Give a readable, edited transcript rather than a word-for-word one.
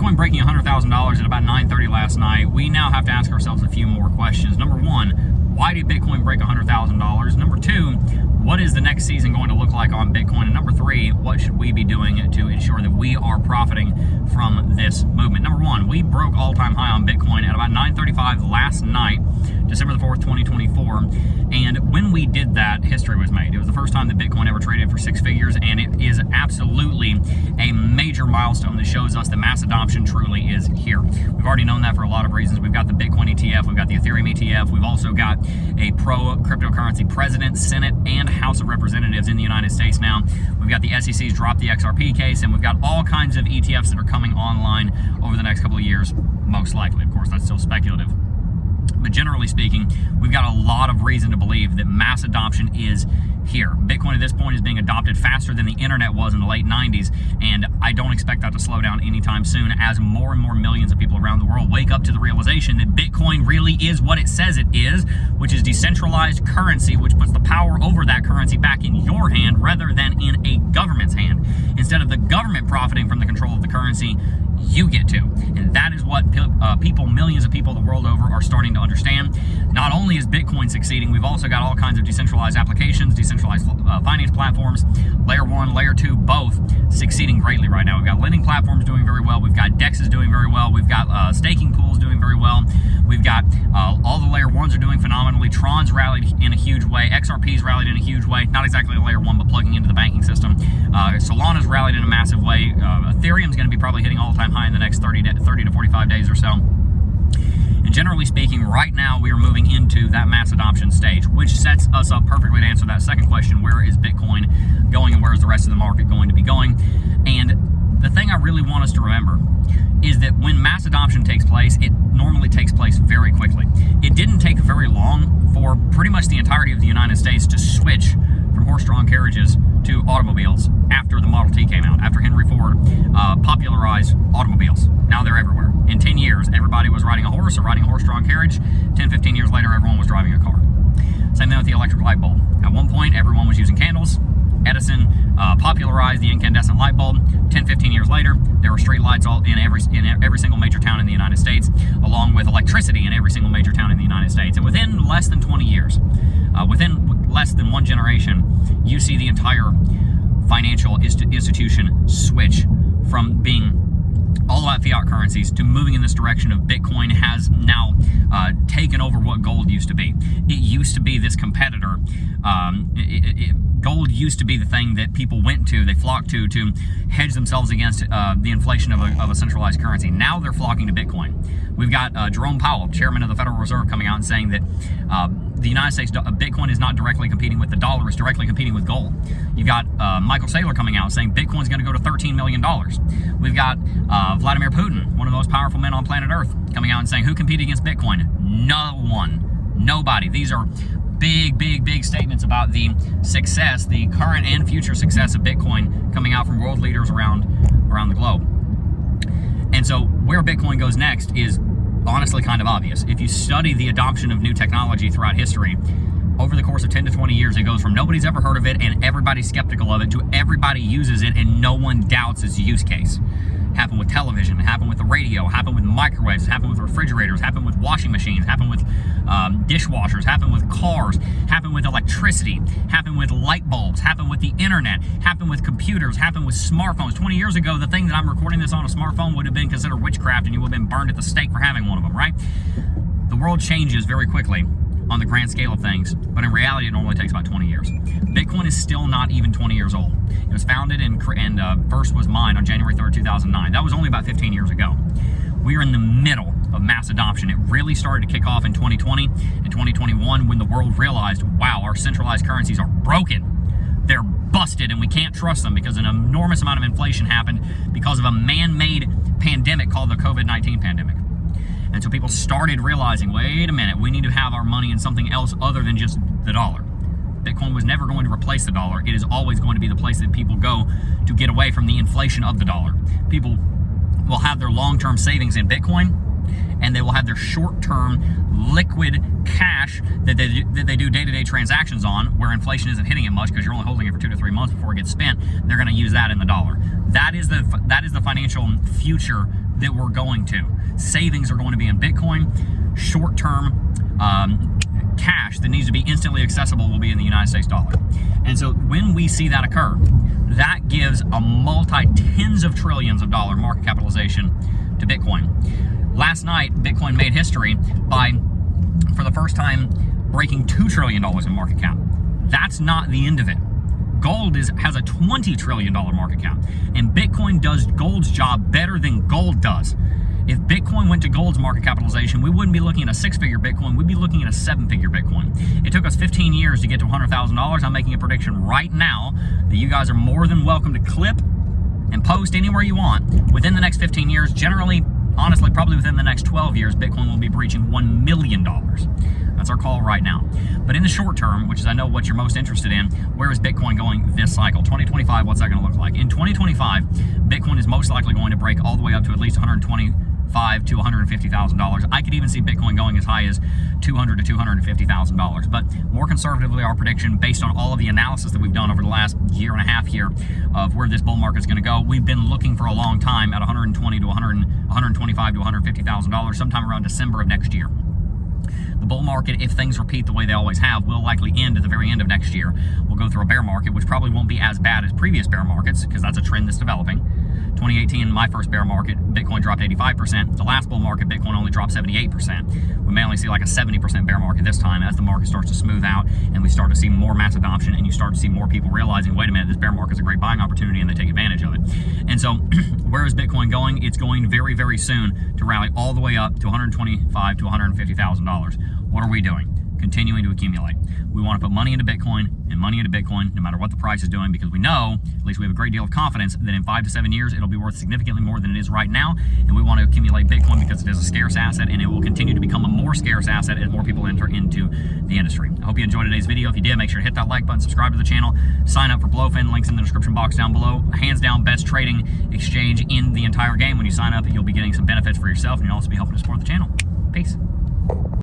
Bitcoin breaking $100,000 at about 9:30 last night, we now have to ask ourselves a few more questions. Number one, why did Bitcoin break $100,000? Number two, what is the next season going to look like on Bitcoin? And number three, what should we be doing to ensure that we are profiting from this movement? Number one, we broke all-time high on Bitcoin at about 9:35 last night, December the 4th, 2024. And when we did that, history was made. It was the first time that Bitcoin ever traded for six figures, and it is absolutely a major milestone that shows us that mass adoption truly is here. We've already known that for a lot of reasons. We've got the Bitcoin ETF, we've got the Ethereum ETF, we've also got a pro-cryptocurrency president, Senate, and House of Representatives in the United States now. We've got the SEC's dropped the XRP case, and we've got all kinds of ETFs that are coming online over the next couple of years, most likely. Of course, that's still speculative. But generally speaking, we've got a lot of reason to believe that mass adoption is here. Bitcoin at this point is being adopted faster than the internet was in the late 90s, and I don't expect that to slow down anytime soon as more and more millions of people around the world wake up to the realization that Bitcoin really is what it says it is, which is decentralized currency, which puts the power over that currency back in your hand rather than in a government's hand. Instead of the government profiting from the control of the currency, you get to. And that is what people, millions of people the world over, are starting to understand. Not only is Bitcoin succeeding, we've also got all kinds of decentralized applications, decentralized finance platforms, layer one, layer two, both succeeding greatly right now. We've got lending platforms doing very well. We've got DEXs doing very well. We've got staking pools doing very well. We've got all the layer ones are doing phenomenally. Tron's rallied in a huge way. XRP's rallied in a huge way. Not exactly a layer one, but plugging into the banking system. Solana's rallied in a massive way. Ethereum's going to be probably hitting all-time high in the next 30 to 45 days or so. And generally speaking, right now we are moving into that mass adoption stage, which sets us up perfectly to answer that second question: where is Bitcoin going and where is the rest of the market going to be going? And the thing I really want us to remember is that when mass adoption takes place, it normally takes place very quickly. It didn't take very long for pretty much the entirety of the United States to switch from horse-drawn carriages to automobiles after the Model T came out, after Henry Ford popularized automobiles. Now they're everywhere. In 10 years, everybody was riding a horse or riding a horse-drawn carriage. 10, 15 years later, everyone was driving a car. Same thing with the electric light bulb. At one point, everyone was using candles. Edison popularized the incandescent light bulb. 10, 15 years later, there were street lights all in every single major town in the United States, along with electricity in every single major town in the United States. And within less than 20 years, within less than one generation, you see the entire financial institution switch from being all about fiat currencies to moving in this direction of Bitcoin has now taken over what gold used to be. It used to be this competitor. Gold used to be the thing that people went to, they flocked to hedge themselves against the inflation of a centralized currency. Now they're flocking to Bitcoin. We've got Jerome Powell, chairman of the Federal Reserve, coming out and saying that the United States Bitcoin is not directly competing with the dollar, it's directly competing with gold. You've got Michael Saylor coming out saying Bitcoin's going to go to $13 million. We've got Vladimir Putin, one of the most powerful men on planet Earth, coming out and saying, who competed against Bitcoin? No one. Nobody. These are big statements about the success, the current and future success of Bitcoin coming out from world leaders around the globe. And so where Bitcoin goes next is honestly kind of obvious. If you study the adoption of new technology throughout history, over the course of 10 to 20 years, it goes from nobody's ever heard of it and everybody's skeptical of it to everybody uses it and no one doubts its use case. Happened with television, happened with the radio, happened with microwaves, happened with refrigerators, happened with washing machines, happened with dishwashers, happened with cars, happened with electricity, happened with light bulbs, happened with the internet, happened with computers, happened with smartphones. 20 years ago, the thing that I'm recording this on a smartphone would have been considered witchcraft and you would have been burned at the stake for having one of them, right? The world changes very quickly on the grand scale of things, but in reality, it normally takes about 20 years. Bitcoin is still not even 20 years old. It was founded and first was mined on January 3rd, 2009. That was only about 15 years ago. We are in the middle of mass adoption. It really started to kick off in 2020 and 2021 when the world realized, wow, our centralized currencies are broken. They're busted and we can't trust them because an enormous amount of inflation happened because of a man-made pandemic called the COVID-19 pandemic. And so people started realizing, wait a minute, we need to have our money in something else other than just the dollar. Bitcoin was never going to replace the dollar. It is always going to be the place that people go to get away from the inflation of the dollar. People will have their long-term savings in Bitcoin, and they will have their short-term liquid cash that they do day-to-day transactions on, where inflation isn't hitting it much because you're only holding it for 2 to 3 months before it gets spent. They're going to use that in the dollar. That is the financial future that we're going to. Savings are going to be in Bitcoin. Short-term cash that needs to be instantly accessible will be in the United States dollar. And so when we see that occur, that gives a multi-tens of trillions of dollar market capitalization to Bitcoin. Last night, Bitcoin made history by, for the first time, breaking $2 trillion in market cap. That's not the end of it. Gold has a $20 trillion market cap, and Bitcoin does gold's job better than gold does. If Bitcoin went to gold's market capitalization, we wouldn't be looking at a 6-figure Bitcoin, we'd be looking at a 7-figure Bitcoin. It took us 15 years to get to $100,000. I'm making a prediction right now that you guys are more than welcome to clip and post anywhere you want. Within the next 15 years, generally, honestly, probably within the next 12 years, Bitcoin will be breaching $1 million. That's our call right now. But in the short term, which is I know what you're most interested in, where is Bitcoin going this cycle? 2025, what's that going to look like? In 2025, Bitcoin is most likely going to break all the way up to at least $125,000 to $150,000. I could even see Bitcoin going as high as $200,000 to $250,000. But more conservatively, our prediction, based on all of the analysis that we've done over the last year and a half here of where this bull market is going to go, we've been looking for a long time at $120,000 to $125,000 to $150,000, sometime around December of next year. The bull market, if things repeat the way they always have, will likely end at the very end of next year. We'll go through a bear market, which probably won't be as bad as previous bear markets, because that's a trend that's developing. 2018, my first bear market, Bitcoin dropped 85%. The last bull market, Bitcoin only dropped 78%. We may only see like a 70% bear market this time as the market starts to smooth out and we start to see more mass adoption and you start to see more people realizing, wait a minute, this bear market is a great buying opportunity, and they take advantage of it. And so where is Bitcoin going? It's going very, very soon to rally all the way up to $125,000 to $150,000. What are we doing? Continuing to accumulate. We want to put money into Bitcoin and money into Bitcoin no matter what the price is doing, because we know, at least we have a great deal of confidence, that in 5 to 7 years it'll be worth significantly more than it is right now, and we want to accumulate Bitcoin because it is a scarce asset and it will continue to become a more scarce asset as more people enter into the industry. I hope you enjoyed today's video. If you did, make sure to hit that like button, subscribe to the channel, sign up for Blowfin, links in the description box down below. Hands down, best trading exchange in the entire game. When you sign up, you'll be getting some benefits for yourself and you'll also be helping to support the channel. Peace.